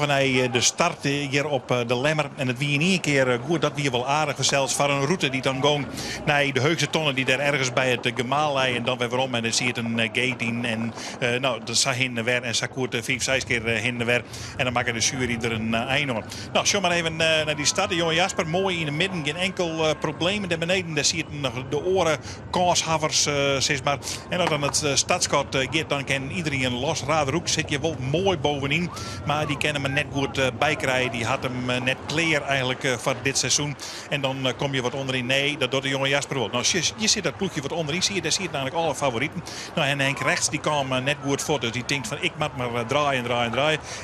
sjoggen naar de start hier op de Lemmer. En het wie in één keer goed, dat wie wel aardig zelfs voor een route die dan gewoon naar de Heugse Tonnen die daar ergens bij het gemaal lijden. En dan weer waarom. En dan zie je een gate in. En dat zag in weer. En Sakoert 5-6 keer in weer. En dan maken de jury er een einde aan. Nou, zo maar even naar die start. De jonge Jasper, mooi in de midden. Geen enkel probleem. Daar beneden, daar zie je nog de oren kaashavers, zeg maar. En als dan het startschot gaat, dan kan iedereen los. Raderhoek zit je wel mooi bovenin. Maar die kan hem net goed bijkrijgen. Die had hem net clear eigenlijk voor dit seizoen. En dan kom je wat onderin. Nee, dat doet de jonge Jasper wel. Nou, je ziet dat ploegje wat onderin. Daar zie je namelijk alle favorieten. Nou, en Henk rechts, die kwam net goed voort. Dus die denkt van, ik moet maar draaien.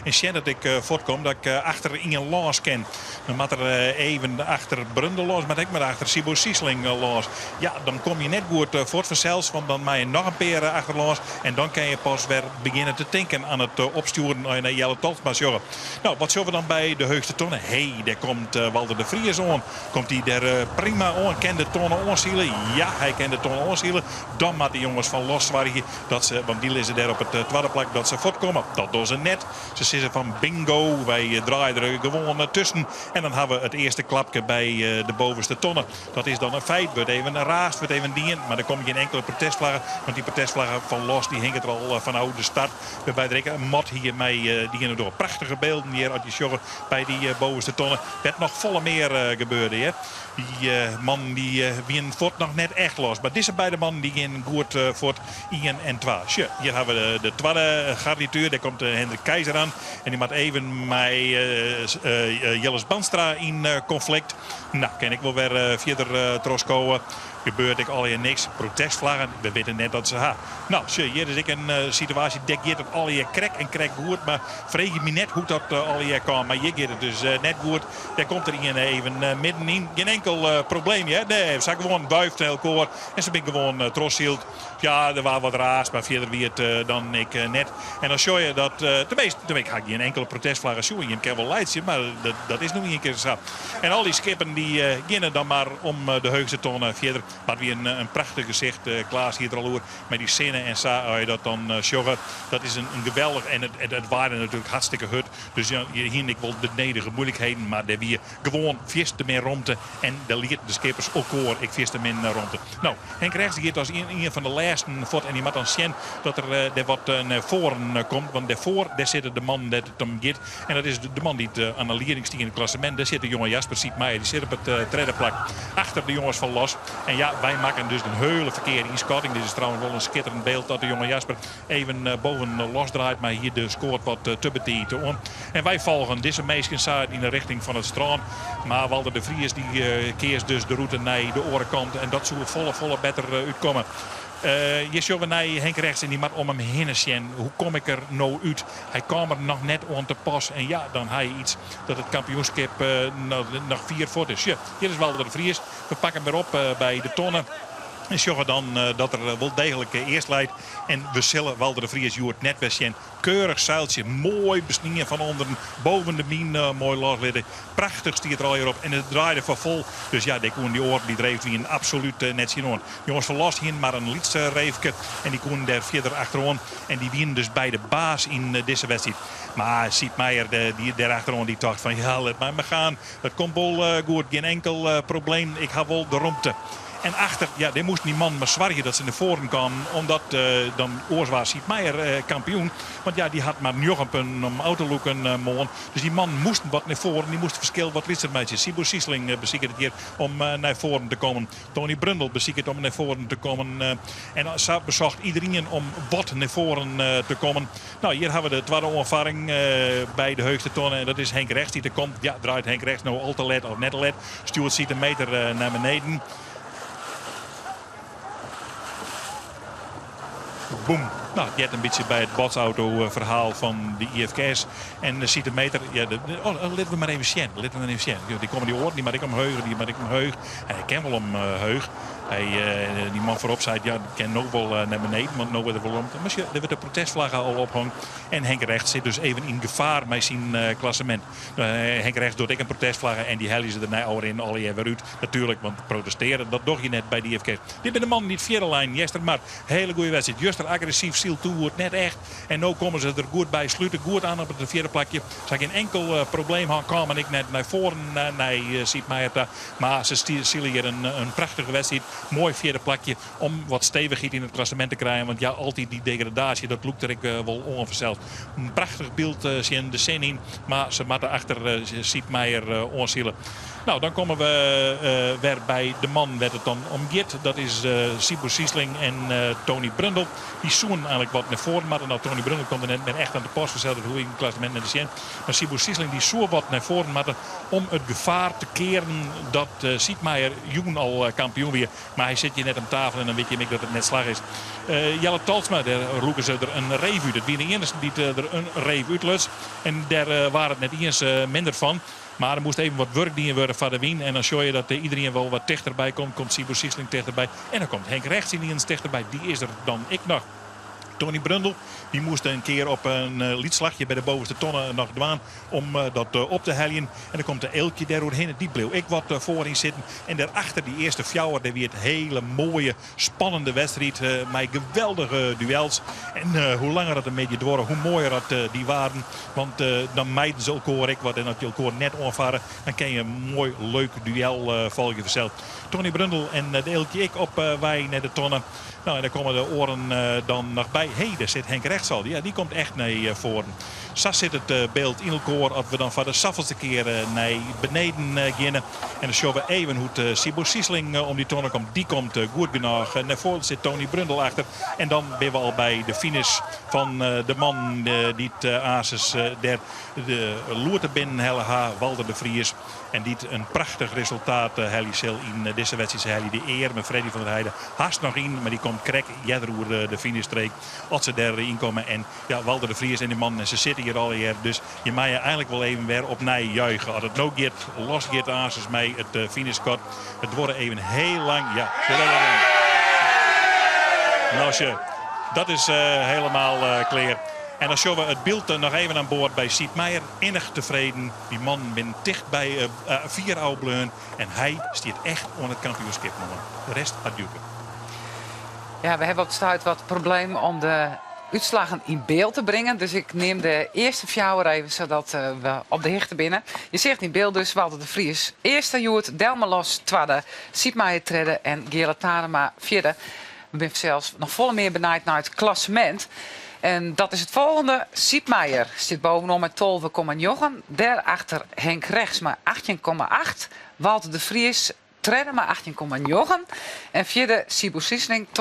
En sjen dat ik voortkom, dat ik achter Inge Laas ken. Dan moet er even achter Brundel los, maar ik maar achter Sibo Siesling los. Ja, dan kom je net goed voort vanzelfs, want dan maak je nog een paar achter los. En dan kan je pas weer beginnen te denken aan het opsturen naar Jelle Tolfsma. Nou, wat zullen we dan bij de Heugse Tonnen? Daar komt Walter de Vries aan. Komt hij er prima aan? Kan de tonnen aanzielen? Ja, hij kan de tonnen aanzielen. Dan moet de jongens van los zwargen. Want die liggen daar op het tweede plek dat ze voortkomen. Dat doen ze net. Ze zeggen van bingo. Wij draaien er gewoon tussen. En dan hebben we het eerste klapje bij de bovenste tonnen. Dat is dan een feit. Wordt even een raast, wordt even dien. Maar dan kom je geen enkele protestvlaggen. Want die protestvlaggen van los, die hingen er al van oude start. Waarbij er een mot hier mee die door. Prachtige beelden hier uit die sjoggen bij die bovenste tonnen. Werd nog volle meer gebeurde. Hè? Die man die wien voort nog net echt los. Maar deze beide mannen die gaan goed voort 1 en 2. Hier hebben we de tweede garnituur. Daar komt Hendrik Keizer aan. En die moet even met Jelles Banstra in conflict. Nou, kan ik wel weer verder troskomen. Gebeurt ik al hier niks. Protestvlaggen. We weten net dat ze ha. Nou, hier is ik een situatie. Dat gaat het al hier krek goed. Maar vreeg je me net hoe dat al hier kan. Maar hier gaat het dus net goed. Daar komt er iemand even middenin. Geen enkel probleem. Hè? Nee, ze gewoon buift heel koor. En ze ben gewoon troshield. Ja, er was wat raars. Maar verder wie het dan ik net. En dan zie je dat tenminste ga ik geen enkele protestvlaggen zien. Je kan wel leidje, maar dat is nog niet een keer zo. En al die skippen die beginnen dan maar om de Heugse Tonnen verder. Maar weer een prachtig gezicht. Klaas hier er al over met die scène en zo dat dan sjoggen. Dat is een geweldig. En het waren natuurlijk hartstikke hut. Dus ja, hier ik wel de nederige moeilijkheden. Maar daar weer gewoon vierste meer romte. En daar liet de skippers ook hoor. Ik vierste min romte. Nou, Henk rechts die als een van de laatste voort. En die moet dan zien dat er wat naar voren komt. Want daarvoor daar zit de man dat het hem gaat. En dat is de man die het aan de leeringsstieg in het klassement. Daar zit de jonge Jasper Sietmeijer. Die zit op het tweede plak. Achter de jongens van los. En ja, wij maken dus een hele verkeerde inschatting. Dit is trouwens wel een schitterend beeld dat de jonge Jasper even boven los draait. Maar hier de scoort wat te betieten om. En wij volgen deze meisjes in de richting van het strand. Maar Walter de Vries die keert dus de route naar de orenkant. En dat zou volle beter uitkomen. Je ziet naar Henk rechts en die moet om hem heen zien. Hoe kom ik er nou uit? Hij kwam er nog net aan te pas. En ja, dan hij iets dat het kampioenschap nog 4 voort is. Ja, hier is Walter de Vries. We pakken hem weer op bij de tonnen. En zorgen dan dat er wel degelijk eerst leidt. En we zullen Walter de Vries Joert net weer zien. Keurig zeiltje, mooi besnien van onderen. Boven de mien mooi loslitten. Prachtig stiert er al hierop. En het draaide van vol. Dus ja, die oren die dreef wie een absoluut net zien on. Jongens van los hier maar een liedste reefke. En die koen daar verder achterom. En die winnen dus bij de baas in deze wedstrijd. Maar Sietmeijer die daar achterom die dacht van ja, laat maar gaan. Het komt wel goed. Geen enkel probleem. Ik heb wel de romte. En achter, ja, die moest die man maar zwargen dat ze naar voren kan. Omdat dan Oorswaar Sietmeijer kampioen. Want ja, die had maar Njoggenpen om autoloeken mogen. Dus die man moest wat naar voren. Die moest verschil wat wisselmeisjes. Sibo Siesling beziekert het hier om naar voren te komen. Tony Brundel beziekert om naar voren te komen. En zo bezocht iedereen om wat naar voren te komen. Nou, hier hebben we de tweede ervaring bij de Heugse Tonnen. En dat is Henk rechts die er komt. Ja, draait Henk rechts nou al te let of net te let. Stuart ziet een meter naar beneden. Boom. Nou, je hebt een beetje bij het botsauto-verhaal van de IFK's. En ziet de meter. Ja, laten we maar even zien. Die komen die oren, die maar ik om heugen, die maar ik om heug. En hij kan wel om heug. Die man voorop zei, ja, die kan ook wel naar beneden, want nou wordt er wel om. Maar er wordt de protestvlag al opgehangen. En Henk rechts zit dus even in gevaar met zijn klassement. Henk rechts doet ik een protestvlag en die hellen ze er nou in alle jaar weer uit. Natuurlijk, want protesteren, dat doe je net bij de IFK. Dit ben de man die het vierde lijn, Jester maar hele goede wedstrijd. Juster agressief Siel toe wordt net echt. En nu komen ze er goed bij, sluiten goed aan op het vierde plekje. Ze geen enkel probleem gaan komen. Ik net naar voren naar Siep Meijer. Maar ze stielen hier een prachtige wedstrijd. Mooi vierde plekje om wat stevigheid in het klassement te krijgen. Want ja, altijd die degradatie, dat loopt er wel onversteld. Een prachtig beeld zien de zin in. Maar ze moeten achter Siep Meijer onzielen. Nou, dan komen we weer bij de man werd het dan omgeert. Dat is Sibu Siesling en Tony Brundle. Die zoen eigenlijk wat naar voren. Maar nou, Tony Brundle komt er net met echt aan de post gezet. Dat hoe ik een klassement met de zien. Maar Sibu Siesling die zoer wat naar voren. Maar om het gevaar te keren dat Siep Meijer Joen al kampioen weer. Maar hij zit hier net aan tafel en dan weet je dat het net slag is. Jelle Talsma, daar roepen ze er een reef uit. Dat wie de enige die er een reef uitlust. En daar waren het net eens minder van. Maar er moest even wat werk dienen worden van de wien. En dan zie je dat iedereen wel wat dichterbij komt. Komt Sibu Siesling dichterbij. En dan komt Henk Rechts in eens dichterbij. Die is er dan ik nog. Tony Brundle die moest een keer op een liedslagje bij de bovenste tonnen nog dwaan om dat op te heljen. En dan komt de Eeltje daar doorheen. Die bleef ik wat voorin zitten. En daarachter die eerste fjouwer, daar weer het hele mooie, spannende wedstrijd. Met geweldige duels. En hoe langer dat een beetje door, hoe mooier dat die waren. Want dan mijden ze elkaar wat. En dat je elkaar net onvaren, dan kan je een mooi, leuk duel volgen verzeld. Tony Brundle en de Eeltje ik op wij naar de tonnen. Nou, en dan komen de oren dan nog bij. Hé, daar zit Henk Rechts al. Ja, die komt echt naar voren. Zo zit het beeld in elkaar als we dan voor de zoveelste keer naar beneden gaan. En dan zien we even hoe Sibu Siesling om die tonnen komt. Die komt goed genoeg naar voren. Zit Tony Brundle achter. En dan zijn we al bij de finish van de man die het Ases der de loerte binnen Helle Walter de Vries. En die een prachtig resultaat Helly in deze wedstrijd. Helly de eer met Freddy van der Heijden. Haast nog in, maar die komt krek jeder de finishstreek. Als ze daarin komen. En ja, Walter de Vries en die man, ze zitten hier al hier. Dus je mag je eigenlijk wel even weer op nij juichen. Als het no gaat, los gaat Ases mee het finishkort. Het wordt even heel lang. Ja, nou, dat is helemaal klaar. En dan zien we het beeld nog even aan boord bij Siep Meijer. Innig tevreden. Die man bent dicht bij 4 oude bleun. En hij stiert echt onder het kampioenschap. De rest adieu. Ja, we hebben op de stuit wat probleem om de uitslagen in beeld te brengen. Dus ik neem de eerste fjouwer even, zodat we op de hichte binnen. Je ziet in beeld dus Walter de Vries. Eerste Joert, Delmelos, tweede, Siep Meijer derde en Gerard Tanema vierde. We zijn zelfs nog volle meer benijd naar het klassement. En dat is het volgende. Siep Meijer zit bovenop met 12,9. Daarachter Henk Rechts maar 18,8. Walter de Vries derde maar 18,9. En vierde Sibu Siesling 20,9.